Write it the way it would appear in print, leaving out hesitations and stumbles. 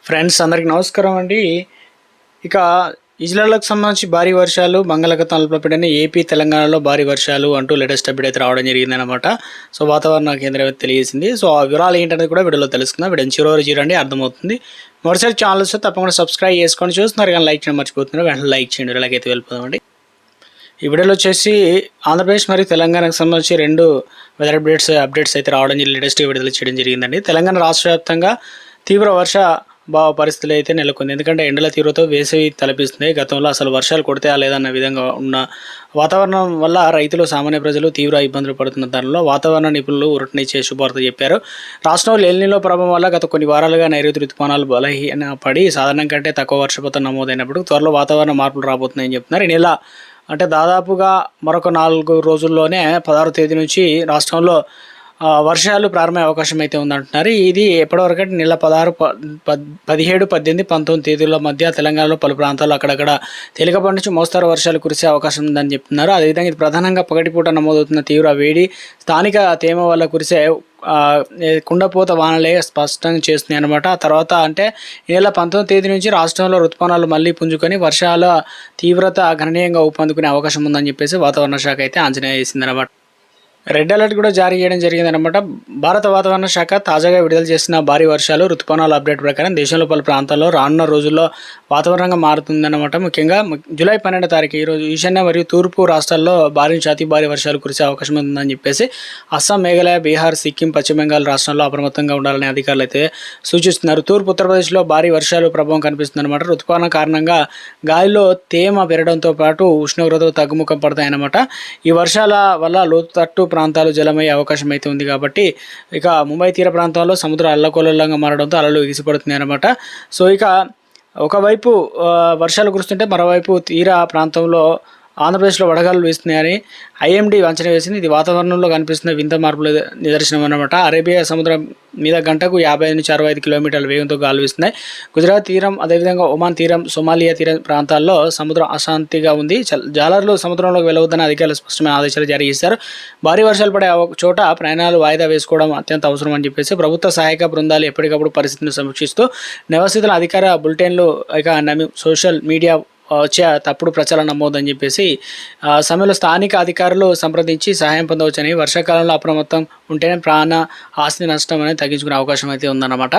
Friends అందరికి నమస్కారం అండి. ఇక ఈ జిల్లాలకు సంబంధించి భారీ వర్షాలు, బంగాళాఖాతం అల్పపీడనం ఏపీ, తెలంగాణలో భారీ వర్షాలు అంటూ లేటెస్ట్ అప్డేట్ అయితే రావడం జరిగిందనమాట. సో వాతావరణ కేంద్రం అయితే తెలియజేసింది. సో ఆ వివరాలు ఏంటనేది కూడా వీడియోలో తెలుసుకుందాం. వీడియో చివరి చూడండి, అర్థమవుతుంది. మరోసారి ఛానల్ వస్తే తప్పకుండా సబ్స్క్రైబ్ చేసుకొని చూస్తున్నారు కానీ లైక్ చేయడం మర్చిపోతున్నారు. వెంటనే లైక్ చేయండి. ఇలాగైతే వెళ్ళిపోదామండి. ఈ వీడియోలో వచ్చేసి ఆంధ్రప్రదేశ్ మరియు తెలంగాణకు సంబంధించి రెండు వెదర్ అప్డేట్స్ అయితే రావడం లేటెస్ట్ విడుదల చేయడం జరిగిందండి. తెలంగాణ రాష్ట్ర వ్యాప్తంగా తీవ్ర వర్ష భావ పరిస్థితులు అయితే నెలకొంది. ఎందుకంటే ఎండల తీవ్రతో వేసవి తలపిస్తుంది. గతంలో అసలు వర్షాలు కొడితే లేదన్న విధంగా ఉన్న వాతావరణం వల్ల రైతులు, సామాన్య ప్రజలు తీవ్ర ఇబ్బందులు పడుతున్న దానిలో వాతావరణ నిపుణులు ఉరటనిచ్చే శుభార్త చెప్పారు. రాష్ట్రంలో ఎల్నినో ప్రభావం వల్ల గత కొన్ని వారాలుగా నైరుతి ఋతుపవనాలు బలహీనపడి సాధారణం కంటే తక్కువ వర్షపాతం నమోదైనప్పుడు త్వరలో వాతావరణ మార్పులు రాబోతున్నాయని చెప్తున్నారు. ఈ నెల అంటే దాదాపుగా మరొక 4 రోజుల్లోనే 16వ తేదీ నుంచి రాష్ట్రంలో వర్షాలు ప్రారంభమయ్యే అవకాశం అయితే ఉందంటున్నారు. ఇది ఎప్పటివరకు అంటే నెల 16, 17, 18, 19 తేదీల మధ్య తెలంగాణలో పలు ప్రాంతాల్లో అక్కడక్కడ తేలికపాటి నుంచి మోస్తారు వర్షాలు కురిసే అవకాశం ఉందని చెప్తున్నారు. అదేవిధంగా ఇది ప్రధానంగా పగటిపూట నమోదవుతున్న తీవ్ర వేడి, స్థానిక తేమ వల్ల కురిసే కుండపోత వానలే స్పష్టంగా చేస్తున్నాయి అనమాట. తర్వాత అంటే ఈ నెల 19వ తేదీ నుంచి రాష్ట్రంలో ఋతుపవనాలు మళ్ళీ పుంజుకొని వర్షాల తీవ్రత గణనీయంగా ఊపందుకునే అవకాశం ఉందని చెప్పేసి వాతావరణ శాఖ అయితే అంచనా వేసిందనమాట. రెడ్ అలర్ట్ కూడా జారీ చేయడం జరిగిందనమాట. భారత వాతావరణ శాఖ తాజాగా విడుదల చేసిన భారీ వర్షాలు, ఋతుపవనాల అప్డేట్ ప్రకారం దేశంలో పలు ప్రాంతాల్లో రానున్న రోజుల్లో వాతావరణంగా మారుతుందన్నమాట. ముఖ్యంగా జూలై 12వ తారీఖు ఈరోజు ఈశాన్య మరియు తూర్పు రాష్ట్రాల్లో భారీ నుంచి అతి భారీ వర్షాలు కురిసే అవకాశం ఉందని చెప్పేసి అస్సాం, మేఘాలయ, బీహార్, సిక్కిం, పశ్చిమ బెంగాల్ రాష్ట్రాల్లో అప్రమత్తంగా ఉండాలని అధికారులు అయితే సూచిస్తున్నారు. తూర్పు ఉత్తరప్రదేశ్లో భారీ వర్షాలు ప్రభావం కనిపిస్తుందన్నమాట. ఋతుపవనం కారణంగా గాలిలో తేమ పెరగడంతో పాటు ఉష్ణోగ్రతలు తగ్గుముఖం పడతాయన్నమాట. ఈ వర్షాల వల్ల లోతట్టు ప్రాంతాలు జలమయ్యే అవకాశం అయితే ఉంది. కాబట్టి ఇక ముంబై తీర ప్రాంతాల్లో సముద్రం అల్లకల్లోలంగా మారడంతో అలలు ఎగిసిపడుతున్నాయి అనమాట. సో ఇక ఒకవైపు వర్షాలు కురుస్తుంటే మరోవైపు తీర ప్రాంతంలో ఆంధ్రప్రదేశ్లో వడగాలులు వీస్తున్నాయని ఐఎండీ అంచనా వేసింది. ఇది వాతావరణంలో కనిపిస్తున్న వింత మార్పుల నిదర్శనం అన్నమాట. అరేబియా సముద్రం మీద గంటకు 50 నుంచి 65 కిలోమీటర్ల వేగంతో గాలు వీస్తున్నాయి. గుజరాత్ తీరం, అదేవిధంగా ఒమాన్ తీరం, సోమాలియా తీర ప్రాంతాల్లో సముద్రం అశాంతిగా ఉంది. జాలర్లు సముద్రంలోకి వెళ్ళవద్దని అధికారులు స్పష్టమైన ఆదేశాలు జారీ చేశారు. భారీ వర్షాలు పడే చోట ప్రయాణాలు వాయిదా వేసుకోవడం అత్యంత అవసరం అని చెప్పేసి ప్రభుత్వ సహాయక బృందాలు ఎప్పటికప్పుడు పరిస్థితిని సమీక్షిస్తూ నివాసితుల అధికార బులెటిన్లు ఇక సోషల్ మీడియా వచ్చే తప్పుడు ప్రచారం నమోదని చెప్పేసి సమయంలో స్థానిక అధికారులు సంప్రదించి సహాయం పొందవచ్చని, వర్షాకాలంలో అప్రమత్తం ఉంటేనే ప్రాణ ఆస్తి నష్టం అనేది తగ్గించుకునే అవకాశం అయితే ఉందన్నమాట.